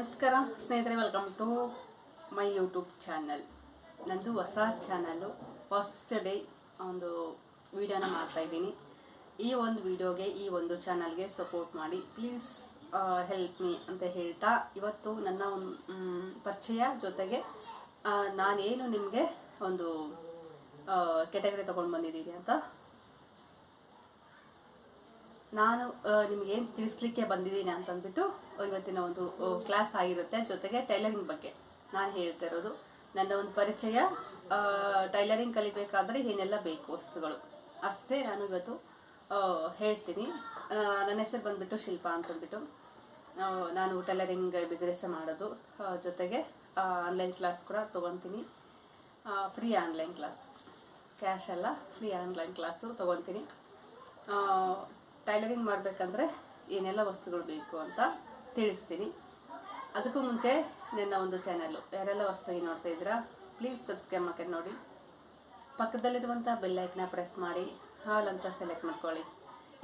ನಮಸ್ಕಾರ ಸ್ನೇಹಿತರೆ, welcome to my YouTube channel. ನಂದು ಹೊಸ ಚಾನಲ್ಲು, ಫಸ್ಟ್ ಡೇ ಒಂದು ವಿಡಿಯೋನ ಮಾಡ್ತಾಯಿದ್ದೀನಿ. ಈ ಒಂದು ವಿಡಿಯೋಗೆ, ಈ ಒಂದು ಚಾನಲ್ಗೆ ಸಪೋರ್ಟ್ ಮಾಡಿ, ಪ್ಲೀಸ್ ಹೆಲ್ಪ್ ಮೀ ಅಂತ ಹೇಳ್ತಾ, ಇವತ್ತು ನನ್ನ ಒಂದು ಪರಿಚಯ ಜೊತೆಗೆ ನಾನೇನು ನಿಮಗೆ ಒಂದು ಕೆಟಗರಿ ತೊಗೊಂಡು ಬಂದಿದ್ದೀನಿ ಅಂತ ನಾನು ನಿಮಗೇನು ತಿಳಿಸ್ಲಿಕ್ಕೆ ಬಂದಿದ್ದೀನಿ ಅಂತಂದ್ಬಿಟ್ಟು ಇವತ್ತಿನ ಒಂದು ಕ್ಲಾಸ್ ಆಗಿರುತ್ತೆ. ಜೊತೆಗೆ ಟೈಲರಿಂಗ್ ಬಗ್ಗೆ ನಾನು ಹೇಳ್ತಾ ಇರೋದು. ನನ್ನ ಒಂದು ಪರಿಚಯ, ಟೈಲರಿಂಗ್ ಕಲಿಬೇಕಾದ್ರೆ ಏನೆಲ್ಲ ಬೇಕು ವಸ್ತುಗಳು ಅಷ್ಟೇ ನಾನು ಇವತ್ತು ಹೇಳ್ತೀನಿ. ನನ್ನ ಹೆಸರು ಬಂದುಬಿಟ್ಟು ಶಿಲ್ಪ ಅಂತಂದ್ಬಿಟ್ಟು. ನಾನು ಟೈಲರಿಂಗ್ ಬಿಸ್ನೆಸ್ ಮಾಡೋದು, ಜೊತೆಗೆ ಆನ್ಲೈನ್ ಕ್ಲಾಸ್ ಕೂಡ ತೊಗೊತೀನಿ. ಫ್ರೀ ಆನ್ಲೈನ್ ಕ್ಲಾಸ್, ಕ್ಯಾಶ್ ಎಲ್ಲ ಫ್ರೀ ಆನ್ಲೈನ್ ಕ್ಲಾಸು ತೊಗೊತೀನಿ. ಟೈಲರಿಂಗ್ ಮಾಡಬೇಕಂದ್ರೆ ಏನೆಲ್ಲ ವಸ್ತುಗಳು ಬೇಕು ಅಂತ ತಿಳಿಸ್ತೀನಿ. ಅದಕ್ಕೂ ಮುಂಚೆ ನನ್ನ ಒಂದು ಚಾನಲ್ಲು ಯಾರೆಲ್ಲ ಹೊಸದಾಗಿ ನೋಡ್ತಾ ಇದ್ದೀರಾ, ಪ್ಲೀಸ್ ಸಬ್ಸ್ಕ್ರೈಬ್ ಮಾಡ್ಕೊಂಡು ನೋಡಿ. ಪಕ್ಕದಲ್ಲಿರುವಂಥ ಬೆಲ್ಲೈಕನ್ನ ಪ್ರೆಸ್ ಮಾಡಿ ಹಾಲ್ ಅಂತ ಸೆಲೆಕ್ಟ್ ಮಾಡ್ಕೊಳ್ಳಿ.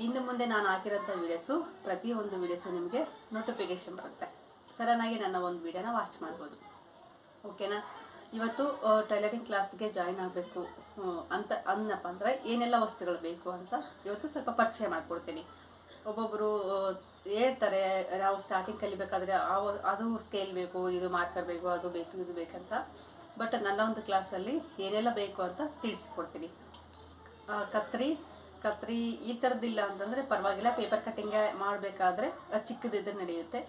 ಇನ್ನು ಮುಂದೆ ನಾನು ಹಾಕಿರೋಂಥ ವೀಡಿಯೋಸು, ಪ್ರತಿಯೊಂದು ವೀಡಿಯೋಸು ನಿಮಗೆ ನೋಟಿಫಿಕೇಷನ್ ಬರುತ್ತೆ. ಸಡನ್ನಾಗಿ ನನ್ನ ಒಂದು ವೀಡಿಯೋನ ವಾಚ್ ಮಾಡ್ಬೋದು. ಓಕೆನಾ? ಇವತ್ತು ಟೈಲರಿಂಗ್ ಕ್ಲಾಸ್ಗೆ ಜಾಯಿನ್ ಆಗಬೇಕು ಅಂತ ಅನ್ನಪ್ಪ ಅಂದರೆ ಏನೆಲ್ಲ ವಸ್ತುಗಳು ಬೇಕು ಅಂತ ಇವತ್ತು ಸ್ವಲ್ಪ ಪರಿಚಯ ಮಾಡಿಕೊಡ್ತೀನಿ. ಒಬ್ಬೊಬ್ಬರು ಹೇಳ್ತಾರೆ, ನಾವು ಸ್ಟಾರ್ಟಿಂಗ್ ಕಲಿಬೇಕಾದ್ರೆ ಅದು ಸ್ಕೇಲ್ ಬೇಕು, ಇದು ಮಾರ್ಕರ್ ಬೇಕು, ಅದು ಬೇಕು, ಇದು ಬೇಕಂತ. ಬಟ್ ನನ್ನ ಒಂದು ಕ್ಲಾಸಲ್ಲಿ ಏನೆಲ್ಲ ಬೇಕು ಅಂತ ತಿಳಿಸ್ಕೊಡ್ತೀನಿ. ಕತ್ರಿ ಈ ಥರದ್ದಿಲ್ಲ ಅಂತಂದರೆ ಪರವಾಗಿಲ್ಲ, ಪೇಪರ್ ಕಟ್ಟಿಂಗ್ ಮಾಡಬೇಕಾದ್ರೆ ಚಿಕ್ಕದಿದ್ರೆ ನಡೆಯುತ್ತೆ.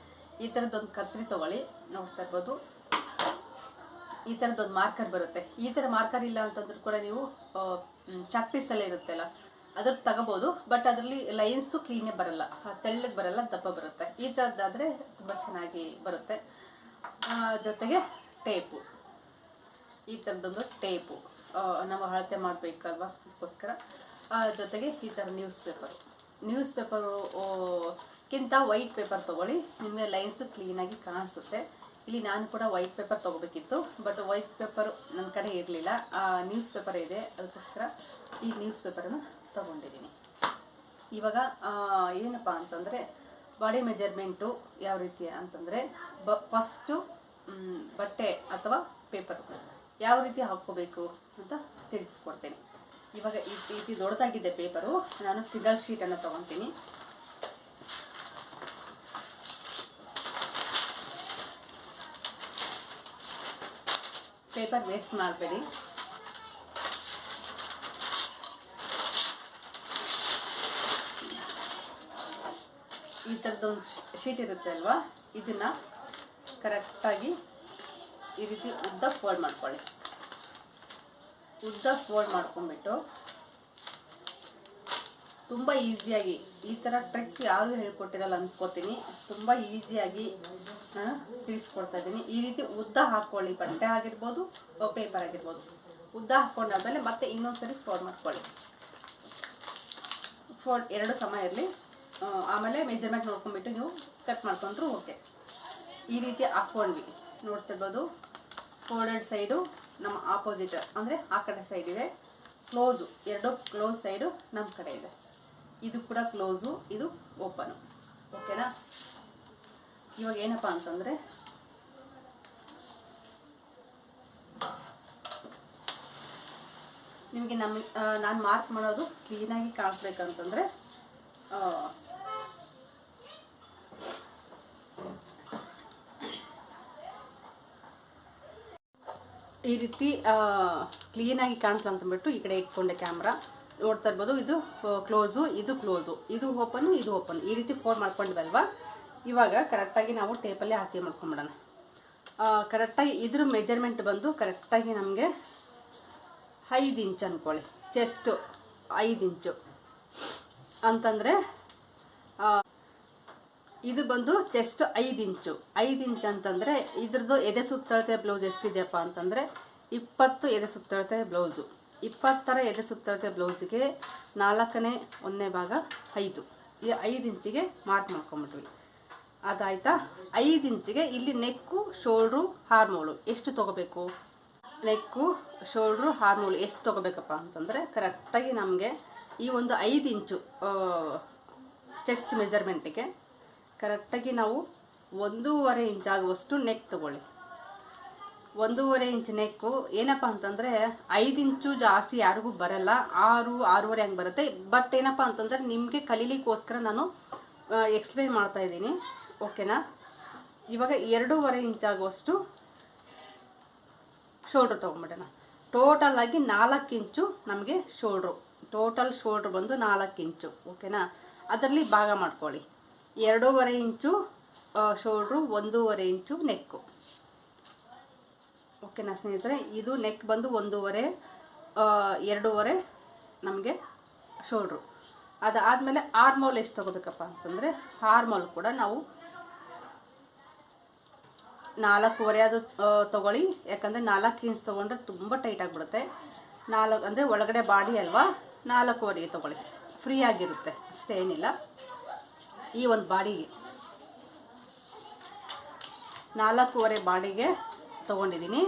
ಈ ಥರದ್ದೊಂದು ಕತ್ರಿ ತೊಗೊಳ್ಳಿ. ನೋಡ್ತಾ ಇರ್ಬೋದು, ಈ ಥರದ್ದೊಂದು ಮಾರ್ಕರ್ ಬರುತ್ತೆ. ಈ ಥರ ಮಾರ್ಕರ್ ಇಲ್ಲ ಅಂತಂದ್ರೂ ಕೂಡ ನೀವು ಚಾಕ್ ಪೀಸಲ್ಲೇ ಇರುತ್ತಲ್ಲ, ಅದ್ರದ್ದು ತಗೋಬೋದು. ಬಟ್ ಅದರಲ್ಲಿ ಲೈನ್ಸು ಕ್ಲೀನೇ ಬರಲ್ಲ, ತೆಳ್ಳಗೆ ಬರಲ್ಲ, ದಪ್ಪ ಬರುತ್ತೆ. ಈ ಥರದ್ದಾದರೆ ತುಂಬ ಚೆನ್ನಾಗಿ ಬರುತ್ತೆ. ಜೊತೆಗೆ ಟೇಪು, ಈ ಥರದ್ದೊಂದು ಟೇಪು ನಾವು ಅಳತೆ ಮಾಡಬೇಕಲ್ವ, ಅದಕ್ಕೋಸ್ಕರ. ಜೊತೆಗೆ ಈ ಥರ ನ್ಯೂಸ್ ಪೇಪರ್ಗಿಂತ ವೈಟ್ ಪೇಪರ್ ತೊಗೊಳ್ಳಿ, ನಿಮಗೆ ಲೈನ್ಸು ಕ್ಲೀನಾಗಿ ಕಾಣಿಸುತ್ತೆ. ಇಲ್ಲಿ ನಾನು ಕೂಡ ವೈಟ್ ಪೇಪರ್ ತೊಗೋಬೇಕಿತ್ತು, ಬಟ್ ವೈಟ್ ಪೇಪರ್ ನನ್ನ ಕಡೆ ಇರಲಿಲ್ಲ. ನ್ಯೂಸ್ ಪೇಪರ್ ಇದೆ, ಅದಕ್ಕೋಸ್ಕರ ಈ ನ್ಯೂಸ್ ಪೇಪರನ್ನು ತೊಗೊಂಡಿದ್ದೀನಿ. ಇವಾಗ ಏನಪ್ಪ ಅಂತಂದರೆ, ಬಾಡಿ ಮೆಜರ್ಮೆಂಟು ಯಾವ ರೀತಿ ಅಂತಂದರೆ, ಫಸ್ಟು ಬಟ್ಟೆ ಅಥವಾ ಪೇಪರ್ ಯಾವ ರೀತಿ ಹಾಕ್ಕೋಬೇಕು ಅಂತ ತಿಳಿಸ್ಕೊಡ್ತೇನೆ. ಇವಾಗ ಈ ರೀತಿ ದೊಡ್ಡದಾಗಿದೆ ಪೇಪರು, ನಾನು ಸಿಂಗಲ್ ಶೀಟನ್ನು ತೊಗೊತೀನಿ. ಪೇಪರ್ ವೇಸ್ಟ್ ಮಾಡಬೇಡಿ. ಈ ಥರದ್ದೊಂದು ಶೀಟ್ ಇರುತ್ತೆ ಅಲ್ವಾ, ಇದನ್ನು ಕರೆಕ್ಟಾಗಿ ಈ ರೀತಿ ಉದ್ದ ಫೋಲ್ಡ್ ಮಾಡ್ಕೊಳ್ಳಿ. ಉದ್ದ ಫೋಲ್ಡ್ ಮಾಡ್ಕೊಂಡ್ಬಿಟ್ಟು ತುಂಬ ಈಸಿಯಾಗಿ, ಈ ಥರ ಟ್ರಿಕ್ ಯಾರೂ ಹೇಳ್ಕೊಟ್ಟಿರಲ್ಲ ಅಂದ್ಕೋತೀನಿ, ತುಂಬ ಈಸಿಯಾಗಿ ತಿಳಿಸ್ಕೊಡ್ತಾ ಇದ್ದೀನಿ. ಈ ರೀತಿ ಉದ್ದ ಹಾಕ್ಕೊಳ್ಳಿ, ಬಟ್ಟೆ ಆಗಿರ್ಬೋದು, ಪೇಪರ್ ಆಗಿರ್ಬೋದು. ಉದ್ದ ಹಾಕ್ಕೊಂಡಾದ್ಮೇಲೆ ಮತ್ತೆ ಇನ್ನೊಂದ್ಸರಿ ಫೋಲ್ಡ್ ಮಾಡ್ಕೊಳ್ಳಿ. ಎರಡು ಸಮ ಇರಲಿ. ಆಮೇಲೆ ಮೆಜರ್ಮೆಂಟ್ ನೋಡ್ಕೊಂಡ್ಬಿಟ್ಟು ನೀವು ಕಟ್ ಮಾಡ್ಕೊಂಡ್ರು ಓಕೆ. ಈ ರೀತಿ ಹಾಕ್ಕೊಂಡ್ವಿ, ನೋಡ್ತಿರ್ಬೋದು. ಫೋಲ್ಡೆಡ್ ಸೈಡು ನಮ್ಮ ಆಪೋಸಿಟ್ ಅಂದರೆ ಆ ಕಡೆ ಸೈಡ್ ಇದೆ, ಕ್ಲೋಸು, ಎರಡು ಕ್ಲೋಸ್ ಸೈಡು ನಮ್ಮ ಕಡೆ ಇದೆ. ಇದು ಕೂಡ ಕ್ಲೋಸು, ಇದು ಓಪನು. ಓಕೆನಾ? ಇವಾಗ ಏನಪ್ಪ ಅಂತಂದರೆ, ನಿಮಗೆ ನಾನು ಮಾರ್ಕ್ ಮಾಡೋದು ಕ್ಲೀನಾಗಿ ಕಾಣಿಸ್ಬೇಕಂತಂದರೆ ಈ ರೀತಿ ಕ್ಲೀನಾಗಿ ಕಾಣಿಸ್ಲ ಅಂತಂದ್ಬಿಟ್ಟು ಈ ಕಡೆ ಇಟ್ಕೊಂಡೆ ಕ್ಯಾಮ್ರಾ. ನೋಡ್ತಾ ಇರ್ಬೋದು, ಇದು ಕ್ಲೋಸು, ಇದು ಕ್ಲೋಸು, ಇದು ಓಪನು, ಇದು ಓಪನ್. ಈ ರೀತಿ ಫೋಲ್ಡ್ ಮಾಡ್ಕೊಂಡ್ವಲ್ವಾ. ಇವಾಗ ಕರೆಕ್ಟಾಗಿ ನಾವು ಟೇಪಲ್ಲೇ ಅಳತೆ ಮಾಡ್ಕೊಂಬಿಡೋಣ. ಕರೆಕ್ಟಾಗಿ ಇದ್ರ ಮೆಜರ್ಮೆಂಟ್ ಬಂದು ಕರೆಕ್ಟಾಗಿ ನಮಗೆ 5 ಇಂಚ್ ಅಂದ್ಕೊಳ್ಳಿ. ಚೆಸ್ಟು 5 ಇಂಚು ಅಂತಂದರೆ, ಇದು ಬಂದು ಚೆಸ್ಟ್ 5 ಇಂಚು. 5 ಇಂಚ್ ಅಂತಂದರೆ ಇದ್ರದ್ದು ಎದೆ ಸುತ್ತಳತೆ ಬ್ಲೌಸ್ ಎಷ್ಟಿದೆಯಪ್ಪ ಅಂತಂದರೆ 20 ಎದೆ ಸುತ್ತಳತೆ ಬ್ಲೌಸು. 20 ಎದೆ ಸುತ್ತಳತೆ ಬ್ಲೌಸಿಗೆ 4ನೇ 1ನೇ ಭಾಗ 5. ಈ 5 ಇಂಚಿಗೆ ಮಾರ್ಕ್ ಮಾಡ್ಕೊಂಬಿಟ್ವಿ. ಅದಾಯ್ತಾ? 5 ಇಂಚಿಗೆ ಇಲ್ಲಿ ನೆಕ್ಕು, ಶೋಲ್ಡ್ರು, ಹಾರ್ಮೋಳು ಎಷ್ಟು ತೊಗೋಬೇಕು? ನೆಕ್ಕು, ಶೋಲ್ಡ್ರು, ಹಾರ್ಮೋಳು ಎಷ್ಟು ತೊಗೋಬೇಕಪ್ಪ ಅಂತಂದರೆ ಕರೆಕ್ಟಾಗಿ ನಮಗೆ ಈ ಒಂದು 5 ಇಂಚು ಚೆಸ್ಟ್ ಮೆಜರ್ಮೆಂಟಿಗೆ ಕರೆಕ್ಟಾಗಿ ನಾವು 1.5 ಇಂಚ್ ಆಗುವಷ್ಟು ನೆಕ್ ತೊಗೊಳ್ಳಿ. 1.5 ಇಂಚ್ ನೆಕ್ಕು ಏನಪ್ಪ ಅಂತಂದರೆ 5 ಇಂಚು ಜಾಸ್ತಿ ಯಾರಿಗೂ ಬರಲ್ಲ, 6-6.5 ಹಂಗೆ ಬರುತ್ತೆ. ಬಟ್ ಏನಪ್ಪ ಅಂತಂದರೆ ನಿಮಗೆ ಕಲೀಲಿಕ್ಕೋಸ್ಕರ ನಾನು ಎಕ್ಸ್ಪ್ಲೇನ್ ಮಾಡ್ತಾ ಇದ್ದೀನಿ, ಓಕೆನಾ. ಇವಾಗ 2.5 ಇಂಚ್ ಆಗುವಷ್ಟು ಶೋಲ್ಡ್ರ್ ತೊಗೊಂಬಿಡೋಣ. ಟೋಟಲ್ ಆಗಿ 4 ಇಂಚು ನಮಗೆ ಶೋಲ್ಡ್ರು, ಟೋಟಲ್ ಶೋಲ್ಡ್ರ್ ಬಂದು 4 ಇಂಚು, ಓಕೆನಾ. ಅದರಲ್ಲಿ ಭಾಗ ಮಾಡ್ಕೊಳ್ಳಿ. 2.5 ಇಂಚು ಶೋಲ್ಡ್ರು, 1.5 ಇಂಚು ನೆಕ್ಕು, ಓಕೆನಾ ಸ್ನೇಹಿತರೆ. ಇದು ನೆಕ್ ಬಂದು 1.5, 2.5 ನಮಗೆ ಶೋಲ್ಡ್ರು. ಅದಾದಮೇಲೆ ಆರ್ಮೋಲ್ ಎಷ್ಟು ತೊಗೋಬೇಕಪ್ಪ ಅಂತಂದರೆ ಆರ್ಮೋಲ್ ಕೂಡ ನಾವು 4.5 ಅದು ತೊಗೊಳ್ಳಿ. ಯಾಕಂದರೆ 4 ಇಂಚ್ ತೊಗೊಂಡ್ರೆ ತುಂಬ ಟೈಟ್ ಆಗಿಬಿಡುತ್ತೆ. 4 ಅಂದರೆ ಒಳಗಡೆ ಬಾಡಿ ಅಲ್ವಾ, 4.5 ತೊಗೊಳ್ಳಿ, ಫ್ರೀ ಆಗಿರುತ್ತೆ, ಅಷ್ಟೇನಿಲ್ಲ. ಈ ಒಂದು ಬಾಡಿಗೆ 4.5 ಬಾಡಿಗೆ ತೊಗೊಂಡಿದ್ದೀನಿ.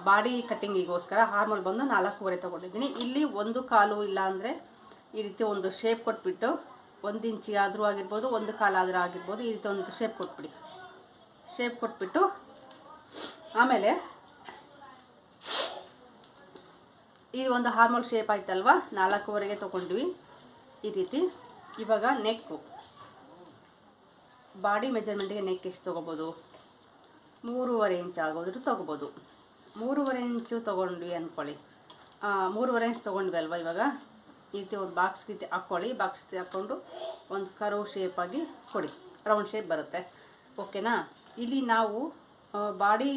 ಬಾಡಿ ಕಟ್ಟಿಂಗಿಗೋಸ್ಕರ ಆರ್ಮೋಲ್ ಬಂದು 4.5 ತೊಗೊಂಡಿದ್ದೀನಿ. ಇಲ್ಲಿ 1 ಕಾಲು ಇಲ್ಲ ಅಂದರೆ ಈ ರೀತಿ ಒಂದು ಶೇಪ್ ಕೊಟ್ಬಿಟ್ಟು 1 ಇಂಚ್ ಆದರೂ ಆಗಿರ್ಬೋದು, 1 ಕಾಲು ಆದರೂ ಆಗಿರ್ಬೋದು, ಈ ರೀತಿ ಒಂದು ಶೇಪ್ ಕೊಟ್ಬಿಡಿ. ಶೇಪ್ ಕೊಟ್ಬಿಟ್ಟು ಆಮೇಲೆ ಈ ಒಂದು ಆರ್ಮೋಲ್ ಶೇಪ್ ಆಯ್ತಲ್ವ, 4.5 ತೊಗೊಂಡ್ವಿ ಈ ರೀತಿ. ಇವಾಗ ನೆಕ್ಕು, ಬಾಡಿ ಮೆಜರ್ಮೆಂಟಿಗೆ ನೆಕ್ ಎಷ್ಟು ತೊಗೋಬೋದು, 3.5 ಇಂಚ್ ಆಗೋದ್ರೂ ತೊಗೋಬೋದು. 3.5 ಇಂಚು ತೊಗೊಂಡ್ವಿ ಅಂದ್ಕೊಳ್ಳಿ. 3.5 ಇಂಚ್ ತೊಗೊಂಡ್ವಿ ಅಲ್ವ. ಇವಾಗ ಈ ರೀತಿ ಒಂದು ಬಾಕ್ಸ್ ರೀತಿ ಹಾಕ್ಕೊಳ್ಳಿ. ಬಾಕ್ಸ್ ರೀತಿ ಹಾಕ್ಕೊಂಡು ಒಂದು ಕರ್ವ್ ಶೇಪಾಗಿ ಕೊಡಿ, ರೌಂಡ್ ಶೇಪ್ ಬರುತ್ತೆ, ಓಕೆನಾ. ಇಲ್ಲಿ ನಾವು ಬಾಡಿ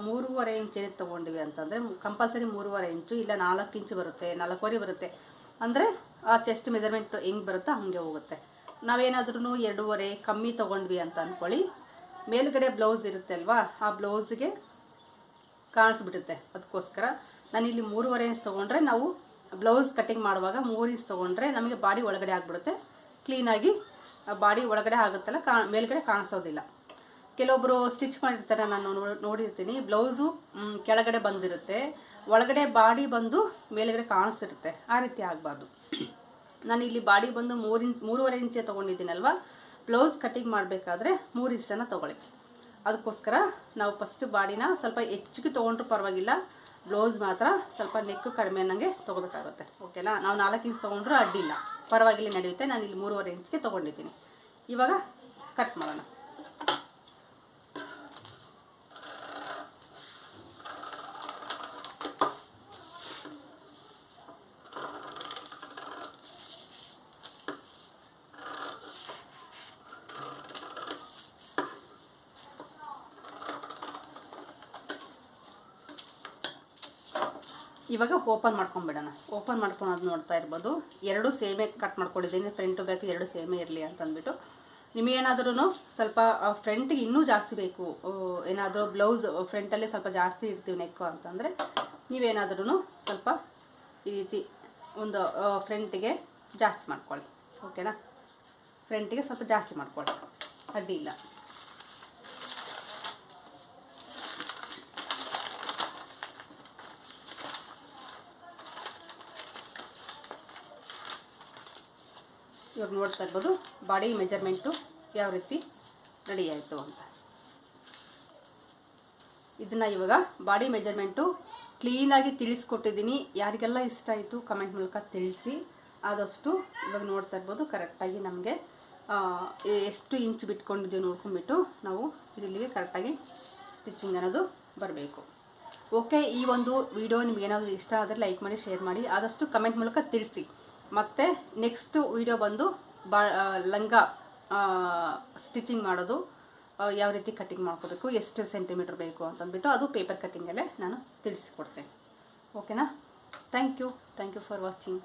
3.5 ಇಂಚ್ ತೊಗೊಂಡ್ವಿ ಅಂತಂದರೆ ಕಂಪಲ್ಸರಿ 3.5 ಇಂಚು, ಇಲ್ಲ 4 ಇಂಚು ಬರುತ್ತೆ, 4.5 ಬರುತ್ತೆ. ಅಂದರೆ ಆ ಚೆಸ್ಟ್ ಮೆಜರ್ಮೆಂಟ್ ಹೆಂಗೆ ಬರುತ್ತೋ ಹಾಗೆ ಹೋಗುತ್ತೆ. ನಾವೇನಾದ್ರೂ 2.5 ಕಮ್ಮಿ ತೊಗೊಂಡ್ವಿ ಅಂತ ಅಂದ್ಕೊಳ್ಳಿ, ಮೇಲ್ಗಡೆ ಬ್ಲೌಸ್ ಇರುತ್ತೆ ಅಲ್ವಾ, ಆ ಬ್ಲೌಸ್ಗೆ ಕಾಣಿಸ್ಬಿಡುತ್ತೆ. ಅದಕ್ಕೋಸ್ಕರ ನಾನಿಲ್ಲಿ 3.5 ಇಂಚ್ ತೊಗೊಂಡ್ರೆ ನಾವು ಬ್ಲೌಸ್ ಕಟ್ಟಿಂಗ್ ಮಾಡುವಾಗ 3 ಇಂಚ್ ತೊಗೊಂಡ್ರೆ ನಮಗೆ ಬಾಡಿ ಒಳಗಡೆ ಆಗಿಬಿಡುತ್ತೆ. ಕ್ಲೀನಾಗಿ ಬಾಡಿ ಒಳಗಡೆ ಆಗುತ್ತಲ್ಲ, ಮೇಲ್ಗಡೆ ಕಾಣಿಸೋದಿಲ್ಲ. ಕೆಲವೊಬ್ಬರು ಸ್ಟಿಚ್ ಮಾಡಿರ್ತಾರೆ, ನಾನು ನೋಡಿರ್ತೀನಿ, ಬ್ಲೌಸು ಕೆಳಗಡೆ ಬಂದಿರುತ್ತೆ, ಒಳಗಡೆ ಬಾಡಿ ಬಂದು ಮೇಲ್ಗಡೆ ಕಾಣಿಸಿರುತ್ತೆ. ಆ ರೀತಿ ಆಗಬಾರ್ದು. ನಾನು ಇಲ್ಲಿ ಬಾಡಿ ಬಂದು 3.5 ಇಂಚೇ ತೊಗೊಂಡಿದ್ದೀನಲ್ವ, ಬ್ಲೌಸ್ ಕಟ್ಟಿಂಗ್ ಮಾಡಬೇಕಾದ್ರೆ 3 ಇಂಚನ್ನು ತೊಗೊಳ್ಳಿ. ಅದಕ್ಕೋಸ್ಕರ ನಾವು ಫಸ್ಟ್ ಬಾಡಿನ ಸ್ವಲ್ಪ ಹೆಚ್ಚಿಗೆ ತೊಗೊಂಡ್ರೂ ಪರವಾಗಿಲ್ಲ, ಬ್ಲೌಸ್ ಮಾತ್ರ ಸ್ವಲ್ಪ ನೆಕ್ಕು ಕಡಿಮೆ ಅನ್ನಂಗೆ ತೊಗೋಬೇಕಾಗುತ್ತೆ, ಓಕೆನಾ. ನಾವು 4 ಇಂಚ್ ತೊಗೊಂಡ್ರೂ ಅಡ್ಡಿಲ್ಲ, ಪರವಾಗಿಲ್ಲ, ನಡೆಯುತ್ತೆ. ನಾನು ಇಲ್ಲಿ 3.5 ಇಂಚ್ಗೆ ತೊಗೊಂಡಿದ್ದೀನಿ. ಇವಾಗ ಕಟ್ ಮಾಡೋಣ. ಇವಾಗ ಓಪನ್ ಮಾಡ್ಕೊಂಡ್ಬಿಡೋಣ. ಓಪನ್ ಮಾಡ್ಕೊಳೋದು ನೋಡ್ತಾ ಇರ್ಬೋದು. 2 ಸೇಮೇ ಕಟ್ ಮಾಡ್ಕೊಂಡಿದ್ದೀನಿ, ಫ್ರಂಟು ಬ್ಯಾಕು 2 ಸೇಮೇ ಇರಲಿ ಅಂತಂದ್ಬಿಟ್ಟು. ನಿಮಗೇನಾದ್ರೂ ಸ್ವಲ್ಪ ಫ್ರಂಟಿಗೆ ಇನ್ನೂ ಜಾಸ್ತಿ ಬೇಕು, ಏನಾದರೂ ಬ್ಲೌಸ್ ಫ್ರಂಟಲ್ಲಿ ಸ್ವಲ್ಪ ಜಾಸ್ತಿ ಇಡ್ತೀವಿ ನೆಕ್ಕು ಅಂತಂದರೆ ನೀವೇನಾದ್ರೂ ಸ್ವಲ್ಪ ಈ ರೀತಿ ಒಂದು ಫ್ರಂಟಿಗೆ ಜಾಸ್ತಿ ಮಾಡ್ಕೊಳ್ಳಿ, ಓಕೆನಾ. ಫ್ರಂಟಿಗೆ ಸ್ವಲ್ಪ ಜಾಸ್ತಿ ಮಾಡ್ಕೊಳ್ಳಿ, ಅಡ್ಡಿ ಇಲ್ಲ. ಇವಾಗ ನೋಡ್ತಾ ಇರ್ಬೋದು ಬಾಡಿ ಮೆಜರ್ಮೆಂಟು ಯಾವ ರೀತಿ ರೆಡಿ ಆಯಿತು ಅಂತ. ಇದನ್ನು ಇವಾಗ ಬಾಡಿ ಮೆಜರ್ಮೆಂಟು ಕ್ಲೀನಾಗಿ ತಿಳಿಸ್ಕೊಟ್ಟಿದ್ದೀನಿ. ಯಾರಿಗೆಲ್ಲ ಇಷ್ಟ ಆಯಿತು ಕಮೆಂಟ್ ಮೂಲಕ ತಿಳಿಸಿ. ಆದಷ್ಟು ಇವಾಗ ನೋಡ್ತಾ ಇರ್ಬೋದು ಕರೆಕ್ಟಾಗಿ ನಮಗೆ ಎಷ್ಟು ಇಂಚ್ ಬಿಟ್ಕೊಂಡಿದ್ದೀವಿ ನೋಡ್ಕೊಂಡ್ಬಿಟ್ಟು ನಾವು ಇಲ್ಲಿಗೆ ಕರೆಕ್ಟಾಗಿ ಸ್ಟಿಚಿಂಗ್ ಅನ್ನೋದು ಬರಬೇಕು. ಓಕೆ, ಈ ಒಂದು ವಿಡಿಯೋ ನಿಮಗೇನಾದರೂ ಇಷ್ಟ ಆದರೆ ಲೈಕ್ ಮಾಡಿ, ಶೇರ್ ಮಾಡಿ, ಆದಷ್ಟು ಕಮೆಂಟ್ ಮೂಲಕ ತಿಳಿಸಿ. ಮತ್ತು ನೆಕ್ಸ್ಟ್ ವಿಡಿಯೋ ಬಂದು ಲಂಗ ಸ್ಟಿಚಿಂಗ್ ಮಾಡೋದು, ಯಾವ ರೀತಿ ಕಟ್ಟಿಂಗ್ ಮಾಡ್ಕೋಬೇಕು, ಎಷ್ಟು ಸೆಂಟಿಮೀಟ್ರ್ ಬೇಕು ಅಂತಂದ್ಬಿಟ್ಟು ಅದು ಪೇಪರ್ ಕಟ್ಟಿಂಗಲ್ಲೇ ನಾನು ತಿಳಿಸಿಕೊಡ್ತೇನೆ, ಓಕೆನಾ. Thank you for watching.